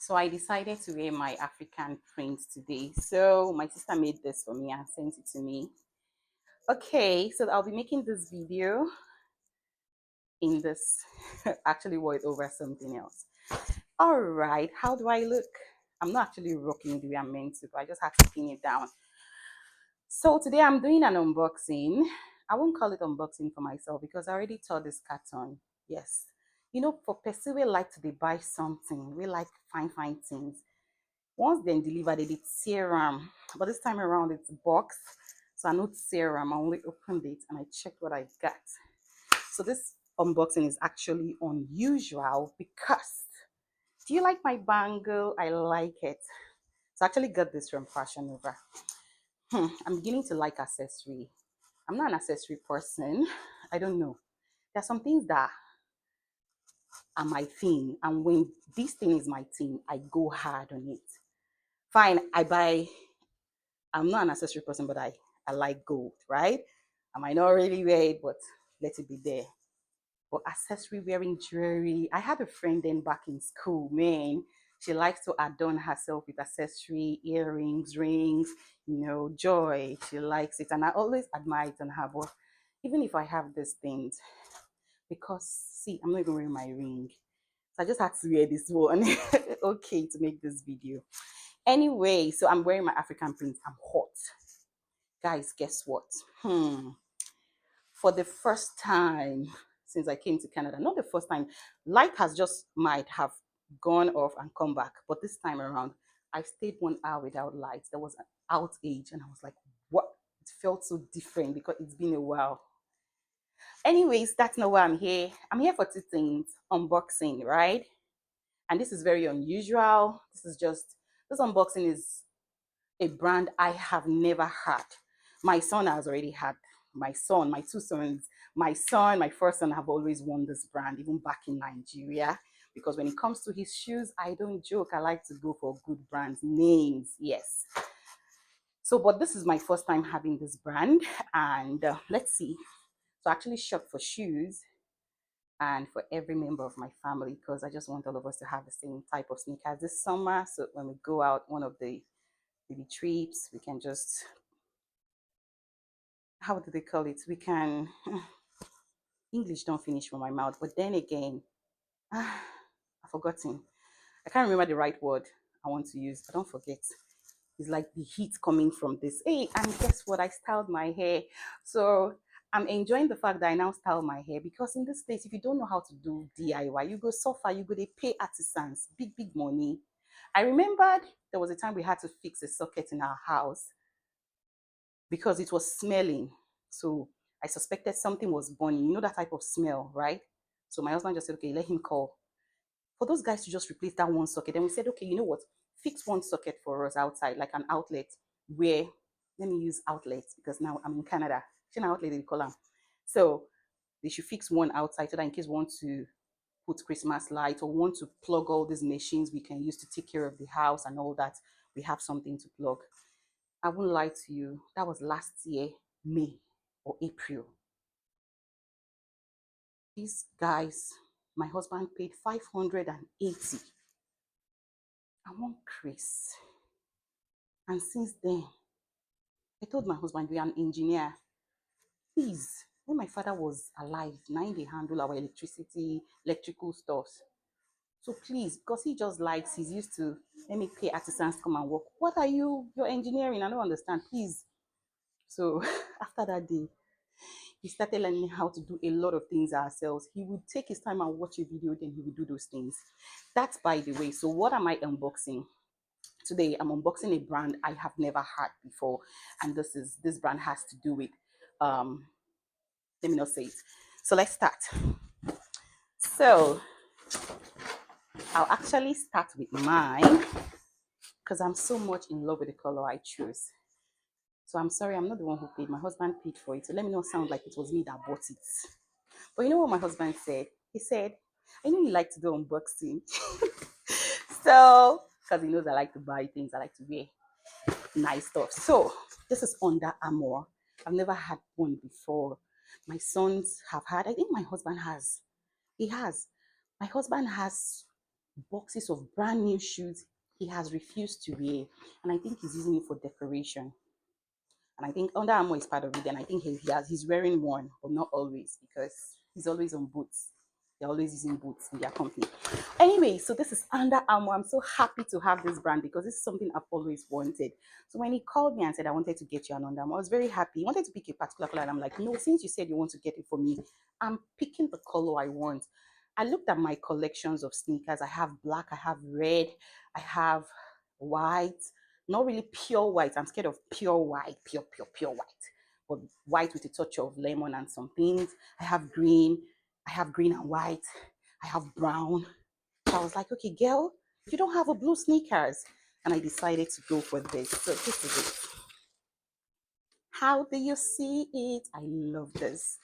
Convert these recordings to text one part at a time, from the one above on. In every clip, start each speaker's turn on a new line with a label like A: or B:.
A: So I decided to wear my African print today. So my sister made this for me and sent it to me. Okay, so I'll be making this video in this actually wore it over something else. All right, how do I look? I'm not actually rocking the way I'm meant to, but I just have to pin it down. So today I'm doing an unboxing. I won't call it unboxing for myself because I already tore this carton. Yes. You know, for person we like to buy something, we like fine things. Once then delivered, they did serum, but this time around it's boxed, so I not serum. I only opened it and I checked what I got. So this unboxing is actually unusual because do you like my bangle? I like it. So I actually got this from Fashion Nova. I'm beginning to like accessory. I'm not an accessory person. I don't know. There are some things that are my thing, and when this thing is my thing, I go hard on it. Fine, I buy. I'm not an accessory person, but I like gold, right? I might not really wear it, but let it be there. But accessory wearing jewelry. I had a friend then back in school, man. She likes to adorn herself with accessory, earrings, rings, joy. She likes it. And I always admire it on her. But even if I have these things, because see, I'm not even wearing my ring. So I just had to wear this one, okay, to make this video. Anyway, so I'm wearing my African print. I'm hot. Guys, guess what? For the first time since I came to Canada, not the first time, light has just might have gone off and come back, but this time around, I stayed 1 hour without light. There was an outage, and I was like, what? It felt so different because it's been a while. Anyways, that's not why I'm here. I'm here for two things: unboxing, right? And this is very unusual. This unboxing is a brand I have never had. My son has already had. My two sons, my son, my first son have always worn this brand, even back in Nigeria. Because when it comes to his shoes, I don't joke. I like to go for good brands, names, yes. So, but this is my first time having this brand, and let's see. So, I actually shop for shoes and for every member of my family because I just want all of us to have the same type of sneakers this summer. So when we go out, one of the maybe trips, we can just, how do they call it? We can, English don't finish from my mouth, but then again, I've forgotten. I can't remember the right word I want to use. I don't forget. It's like the heat coming from this. Hey, and guess what? I styled my hair. So I'm enjoying the fact that I now style my hair because in this place, if you don't know how to do DIY, you go suffer, you go they pay artisans, big money. I remembered there was a time we had to fix a socket in our house because it was smelling. So I suspected something was burning. You know that type of smell, right? So my husband just said, okay, let him call. For those guys to just replace that one socket. Then we said, okay, you know what? Fix one socket for us outside, like an outlet where, let me use outlets because now I'm in Canada. It's an outlet they call them. So they should fix one outside so that in case we want to put Christmas lights or want to plug all these machines we can use to take care of the house and all that, we have something to plug. I won't lie to you, that was last year, May or April. These guys, my husband paid 580. I want Chris. And since then, I told my husband, we are an engineer. Please, when my father was alive, now they handle our electricity, electrical stuff. So please, because he just likes, he's used to, let me pay artisans come and work. What are you? You're engineering. I don't understand. Please. So after that day, he started learning how to do a lot of things ourselves. He would take his time and watch a video, then he would do those things. That's by the way. So what am I unboxing? Today I'm unboxing a brand I have never had before, and this brand has to do with let me not say it. So let's start. So I'll actually start with mine because I'm so much in love with the color I choose. So I'm sorry, I'm not the one who paid. My husband paid for it. So let me not sound like it was me that bought it. But you know what my husband said? He said, I know you like to do unboxing. So, because he knows I like to buy things, I like to wear nice stuff. So this is under Amour. I've never had one before. My sons have had, I think my husband has. He has. My husband has boxes of brand new shoes he has refused to wear, and I think he's using it for decoration. And I think Under Armour is part of it. And I think he's wearing one, but not always, because he's always on boots. They're always using boots in their company. Anyway, so this is Under Armour. I'm so happy to have this brand because this is something I've always wanted. So when he called me and said I wanted to get you an Under Armour, I was very happy. He wanted to pick a particular color, and I'm like, no, since you said you want to get it for me, I'm picking the color I want. I looked at my collections of sneakers. I have black, I have red, I have white, not really pure white. I'm scared of pure white, pure white, but white with a touch of lemon and some things. I have green and white, I have brown. So I was like, okay, girl, you don't have a blue sneakers. And I decided to go for this. So this is it. How do you see it? I love this.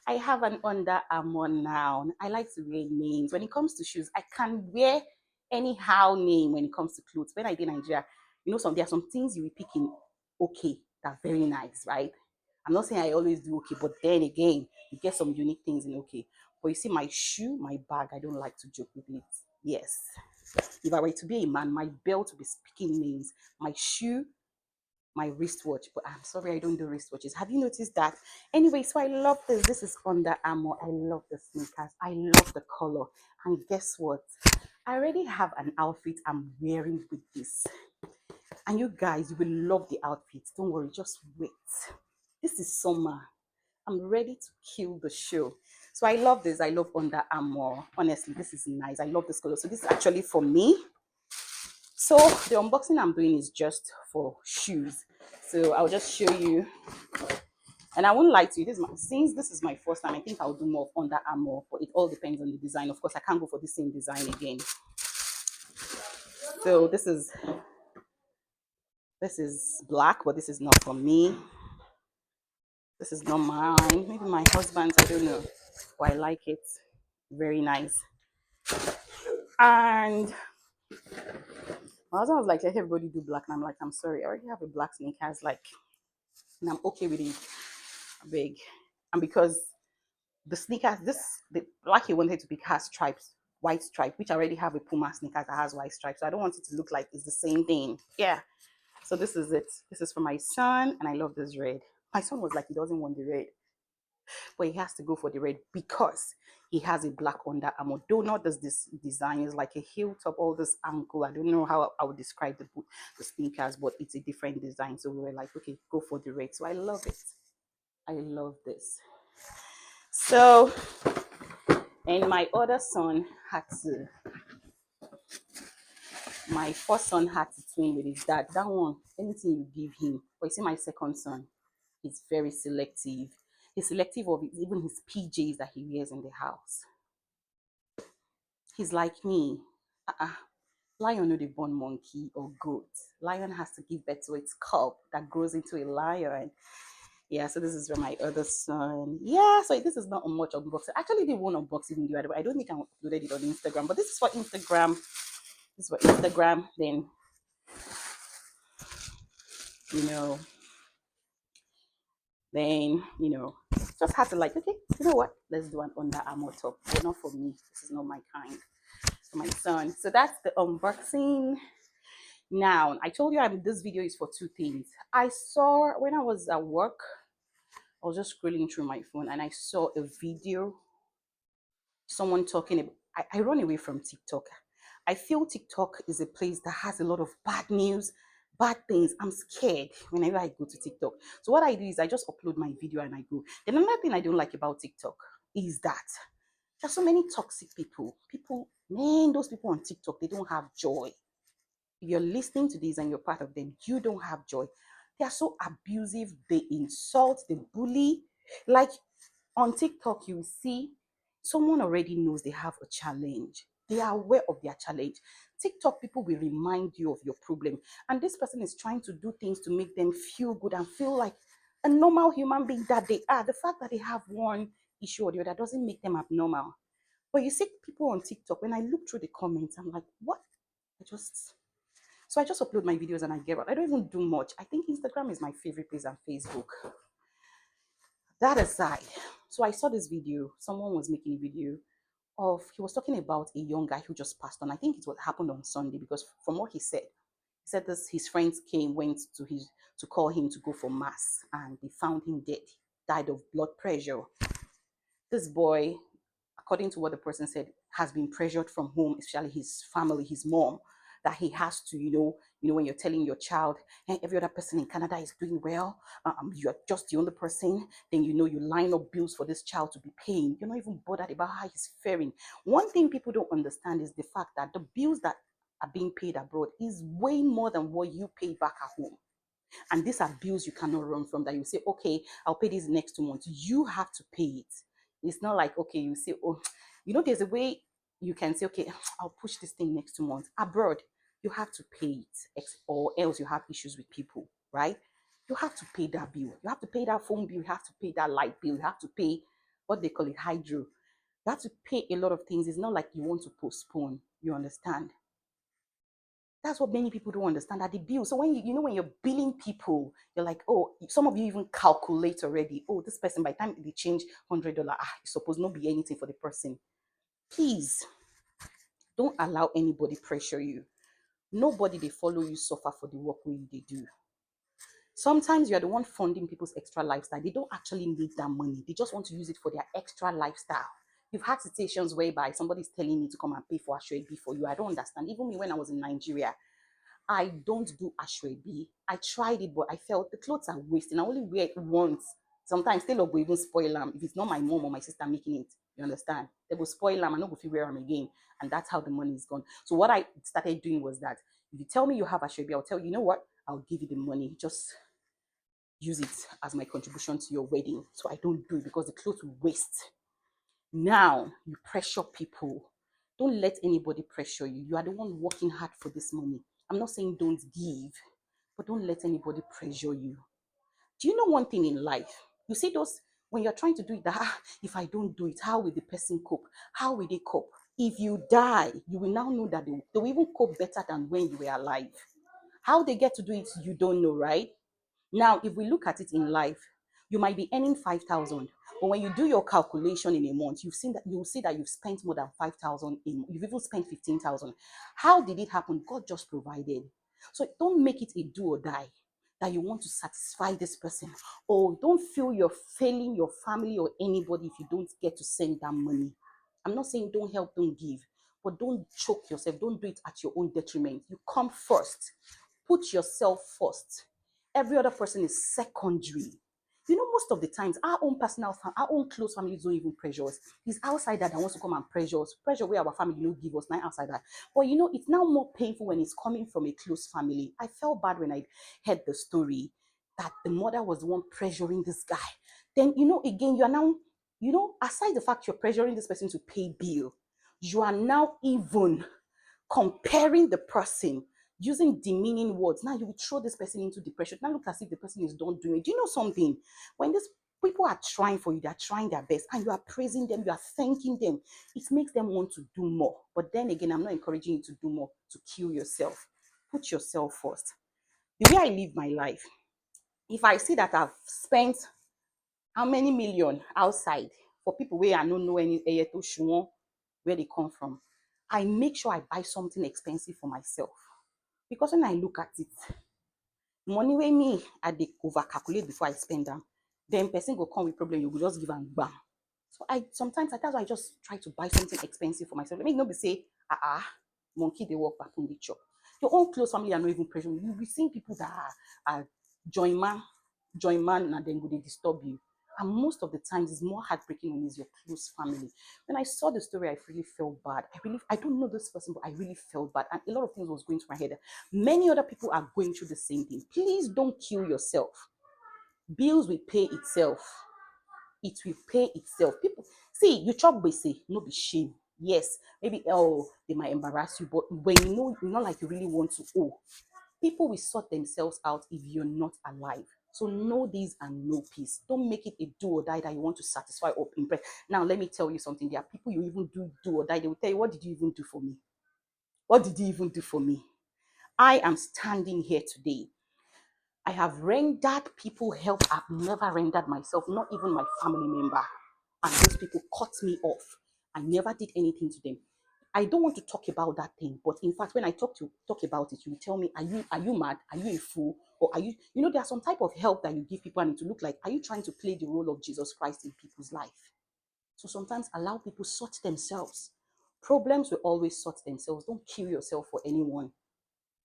A: I have an Under Armour now. I like to wear names. When it comes to shoes, I can wear anyhow name when it comes to clothes. When I did Nigeria, there are some things you will pick in okay that are very nice, right? I'm not saying I always do okay, but then again, you get some unique things in okay. But you see, my shoe, my bag, I don't like to joke with it. Yes. If I were to be a man, my belt would be speaking names. My shoe, my wristwatch, but I'm sorry, I don't do wristwatches. Have you noticed that? Anyway, so I love this. This is Under Armour. I love the sneakers. I love the color. And guess what? I already have an outfit I'm wearing with this. And you guys, you will love the outfit. Don't worry, just wait. This is summer. I'm ready to kill the show. So I love this. I love Under Armour. Honestly, this is nice. I love this color. So this is actually for me. So the unboxing I'm doing is just for shoes. So I'll just show you. And I won't lie to you, since this is my first time, I think I'll do more of Under Armour, but it all depends on the design. Of course, I can't go for the same design again. So this is black, but this is not for me. This is not mine. Maybe my husband's, I don't know. But I like it. Very nice. And my husband was like, let everybody do black. And I'm like, I'm sorry, I already have a black sneakers, and I'm okay with it. Big. And because the sneakers, the black he wanted to pick has stripes, white stripe, which I already have a Puma sneakers that has white stripes. So I don't want it to look like it's the same thing. Yeah. So this is it. This is for my son, and I love this red. My son was like, he doesn't want the red, but he has to go for the red because he has a black Under Armour. Though not this design is like a heel top, all this ankle. I don't know how I would describe the sneakers, but it's a different design. So we were like, okay, go for the red. So I love it. I love this. So, and my other son had to, my first son had to twin with his dad. That one, anything you give him. But you see, my second son is very selective. He's selective of even his PJs that he wears in the house. He's like me. Lion no dey born monkey or goat. Lion has to give birth to its cub that grows into a lion. Yeah, so this is for my other son. Yeah, so this is not a much unboxing. Actually, they won't unboxing video. I don't think I uploaded it on Instagram, but this is for Instagram. This is for Instagram. Then, you know, just have to like, okay, you know what? Let's do an Under Armour top. But not for me. This is not my kind. For my son. So that's the unboxing. Now, I told you this video is for two things. I saw when I was at work, I was just scrolling through my phone and I saw a video, someone talking about, I run away from TikTok. I feel TikTok is a place that has a lot of bad news, bad things. I'm scared whenever I go to TikTok. So what I do is I just upload my video and I go. Then another thing I don't like about TikTok is that there's so many toxic people. Man, those people on TikTok, they don't have joy. If you're listening to this and you're part of them, you don't have joy. They are so abusive. They insult, they bully. Like on TikTok, you see someone already knows they have a challenge. They are aware of their challenge. TikTok people will remind you of your problem. And this person is trying to do things to make them feel good and feel like a normal human being that they are. The fact that they have one issue or the other doesn't make them abnormal. But you see people on TikTok, when I look through the comments, I'm like, what? So I just upload my videos and I get out. I don't even do much. I think Instagram is my favorite place and Facebook. That aside, so I saw this video. Someone was making a video of, he was talking about a young guy who just passed on. I think it what happened on Sunday, because from what he said this, his friends went to call him to go for mass, and they found him dead, died of blood pressure. This boy, according to what the person said, has been pressured from home, especially his family, his mom, that he has to, when you're telling your child, hey, every other person in Canada is doing well, you're just the only person, then you line up bills for this child to be paying. You're not even bothered about how he's faring. One thing people don't understand is the fact that the bills that are being paid abroad is way more than what you pay back at home. And these are bills you cannot run from, that you say, okay, I'll pay this next 2 months. You have to pay it. It's not like, okay, you say, oh, there's a way you can say, okay, I'll push this thing next 2 months. Abroad, you have to pay it, or else you have issues with people, right? You have to pay that bill. You have to pay that phone bill. You have to pay that light bill. You have to pay what they call it, hydro. You have to pay a lot of things. It's not like you want to postpone. You understand? That's what many people don't understand, that the bill. So when when you're billing people, you're like, oh, some of you even calculate already. Oh, this person, by the time they change $100, it's supposed not be anything for the person. Please don't allow anybody pressure you. Nobody they follow you suffer for the work way they do. Sometimes you're the one funding people's extra lifestyle. They don't actually need that money. They just want to use it for their extra lifestyle. You've had situations whereby somebody's telling me to come and pay for a Ashwebi for you. I don't understand. Even me, when I was in Nigeria, I don't do ashwebi. I tried it, but I felt the clothes are wasting. I only wear it once. Sometimes they will even spoil them if it's not my mom or my sister making it. You understand? They will spoil them and not go feel wear them again. And that's how the money is gone. So what I started doing was that if you tell me you have ashwebi, I'll tell you, you know what? I'll give you the money. Just use it as my contribution to your wedding. So I don't do it because the clothes will waste. Now you pressure people. Don't let anybody pressure you. You are the one working hard for this money. I'm not saying don't give, but don't let anybody pressure you. Do you know one thing in life? You see those, when you're trying to do it, that if I don't do it, how will the person cope? How will they cope? If you die, you will now know that they will even cope better than when you were alive. How they get to do it, you don't know, right? Now, if we look at it in life, you might be earning 5,000, but when you do your calculation in a month, you'll see that you've spent more than 5,000 you've even spent 15,000. How did it happen? God just provided. So don't make it a do or die, that you want to satisfy this person. Or don't feel you're failing your family or anybody if you don't get to send that money. I'm not saying don't help, don't give, but don't choke yourself. Don't do it at your own detriment. You come first. Put yourself first. Every other person is secondary. Most of the times, our own close families don't even pressure us. It's outsider that wants to come and pressure us. Pressure where our family don't give us, not outsider. But it's now more painful when it's coming from a close family. I felt bad when I heard the story that the mother was the one pressuring this guy. Then, again, you are now, aside the fact you're pressuring this person to pay bill, you are now even comparing the person, using demeaning words. Now you will throw this person into depression. Now look as if the person is done doing it. Do you know something? When these people are trying for you, they are trying their best, and you are praising them, you are thanking them, it makes them want to do more. But then again, I'm not encouraging you to do more, to kill yourself. Put yourself first. The way I live my life, if I see that I've spent how many million outside for people where I don't know any where they come from, I make sure I buy something expensive for myself. Because when I look at it, money wey me I dey over calculate before I spend them, then person go come with problem, you go just give am bam. So that's why I just try to buy something expensive for myself. Let me not be say, monkey they walk back from the chop. Your own close family are not even pressure. You'll be seeing people that are join man, and then go they disturb you. And most of the times, it's more heartbreaking when it's your close family. When I saw the story, I really felt bad. I don't know this person, but I really felt bad. And a lot of things was going through my head. Many other people are going through the same thing. Please don't kill yourself. Bills will pay itself. It will pay itself. People see you chop base, no be shame. Yes, maybe they might embarrass you, but when you're not like you really want to owe, people will sort themselves out if you're not alive. So know this and know peace. Don't make it a do or die that you want to satisfy or impress. Now, let me tell you something. There are people you even do or die. They will tell you, what did you even do for me? What did you even do for me? I am standing here today. I have rendered people help I've never rendered myself, not even my family member. And those people cut me off. I never did anything to them. I don't want to talk about that thing, but in fact, when I talk about it, you will tell me, are you mad? Are you a fool? Or are you, there are some type of help that you give people and it to look like, are you trying to play the role of Jesus Christ in people's life? So sometimes allow people sort themselves. Problems will always sort themselves. Don't kill yourself for anyone.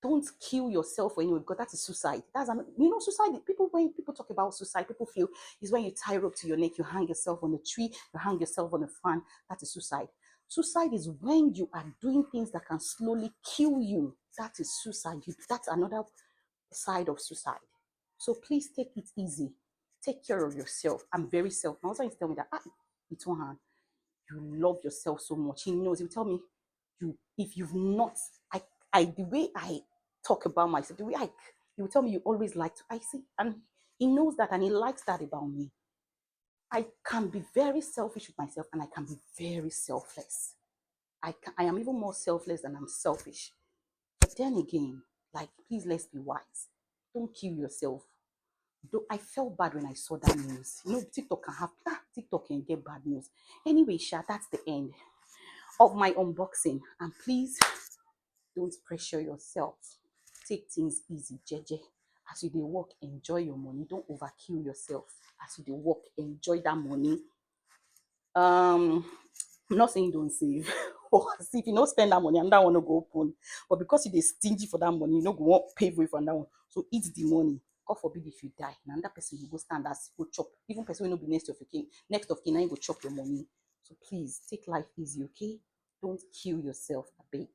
A: Don't kill yourself for anyone, because that is suicide. Suicide. When people talk about suicide, people feel is when you tie rope to your neck, you hang yourself on a tree, you hang yourself on a fan. That is suicide. Suicide is when you are doing things that can slowly kill you. That is suicide. That's another side of suicide. So please take it easy. Take care of yourself. I'm very self. My husband is telling me that it's one hand. You love yourself so much. He knows. He will tell me, if you've not, the way I talk about myself, the way he will tell me you always like to. I see, and he knows that, and he likes that about me. I can be very selfish with myself, and I can be very selfless. I am even more selfless than I'm selfish. But then again, please, let's be wise. Don't kill yourself. Though I felt bad when I saw that news. TikTok can get bad news. Anyway, Sha, that's the end of my unboxing. And please don't pressure yourself. Take things easy, jeje. As you dey work, enjoy your money. Don't overkill yourself. As you dey work, enjoy that money. I'm not saying don't save. Or if you don't spend that money, and that one no go open. But because you dey stingy for that money, you no go want pay for it for that one. So eat the money. God forbid if you die. And that person will go stand as go chop. Even person will not be next of your king, next of kin, now you go chop your money. So please take life easy, okay? Don't kill yourself, I beg.